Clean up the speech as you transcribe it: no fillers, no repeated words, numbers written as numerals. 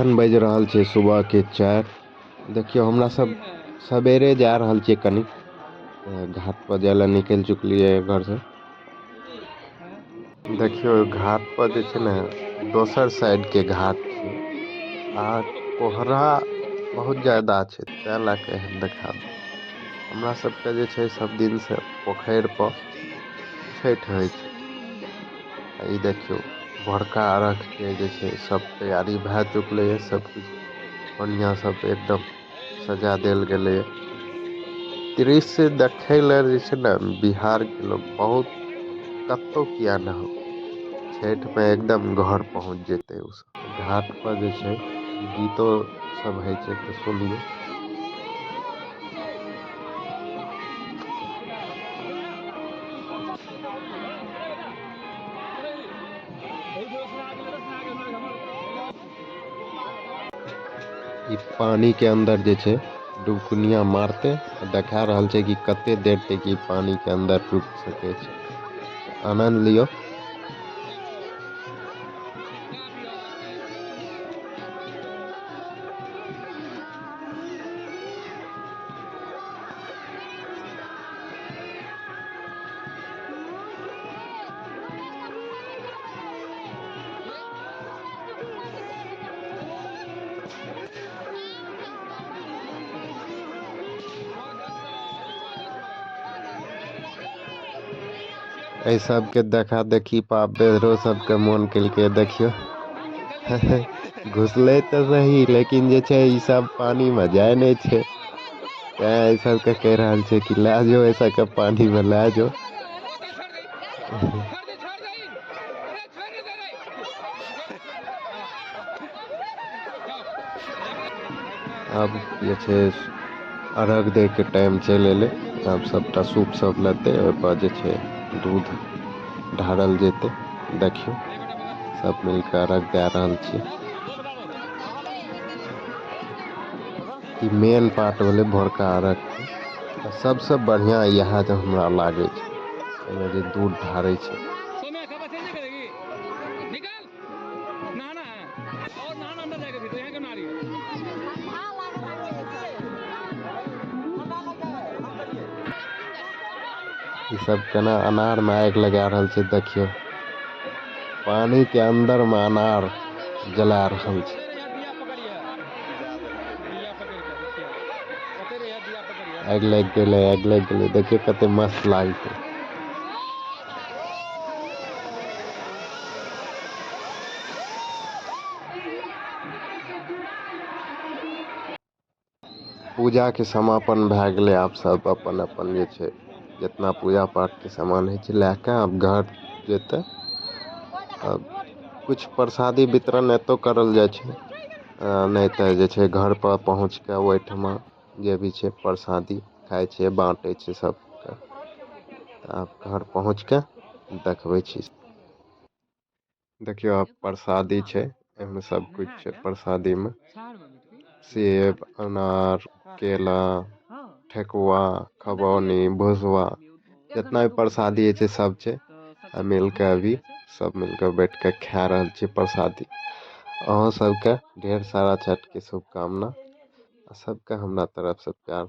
अखन बज रहल छै सुबह के 4। देखियो हमरा सब सवेरे जा रहल छियै कनी घाट पर जाय ला निकल चुकलिए घर से। देखियो घाट पर जे छै ने दोसर साइड के घाट छै आ कोहरा बहुत ज्यादा छै तै लऽ के एहन देखा दे। हमरा सबके जे छै सब दिन से पोखरि पर छठि होइ छै। ई देखियो भोरका अर्घ के जे छै सब तैयारी भए चुकले ये, सब कुछ बढ़िया सब एकदम सजा देल गेले ये। दृश्य देखे ले जे छै ने बिहार के लोग बहुत कतौ किया न हो छठि में एकदम घर पहुंच जेते उ सब। घाट पर जे छै गीतो सब होइ छै तऽ सुनियो। ई पानी के अंदर जे छै डुबकुनिया मारते देखा रहल छै कि कते देर तक ई पानी के अंदर रुक सके छै। आनंद लियो। ए सब के देखा देखी पा बेदरो सबके मन केलके देखियो। घुसले तो सही लेकिन जे छै ई सब पानी में जाय नहीं छै। तै ई सब के कह रहल छै कि लै जो ऐसा के पानी में लै जो। अब जे छै अर्घ दे के टाइम चलि एले। अब सबटा सूप सब लेते ओइ पर जे छै दूध ढारल जेते। देखियो सब मिलके अर्घ दे रहल छियै। ई मेन पार्ट भेलै भोरका अर्घ के। सबसे बढ़िया इएह जे हमरा लागे छै एमे जे दूध ढारै छै। ई सब केना अनार में आगि लगा रहल छै देखियो। पानी के अंदर में अनार जला रहल छै। आगि लग गेलै, आगि लग गेलै देखियो कते मस्त लागते। पूजा के समापन भए गेलै। आब सब अपन अपन जे छै जितना पूजा पाठ के सामान होइ छै लए के आब घर जेते। अब कुछ प्रसादी वितरण एतो करल जाइ छै। नहीं तऽ जे छै घर पर पहुँच के ओहिठमा जे भी छै प्रसादी खाय छै बाँटे छै सबके। आब घर पहुँच के देखबै छी। देखियो आब प्रसादी छै एमे सब कुछ छै प्रसादी में। सेब, अनार, केला, ठेकुआ, खबौनी, भुसबा जितना भी प्रसादी छै सब छै। आ मिलके अभी सब मिलके बैठ के खा रहल छियै प्रसादी। अहाँ सबके ढेर सारा छठ के शुभकामना। सबके हमरा तरफ से प्यार।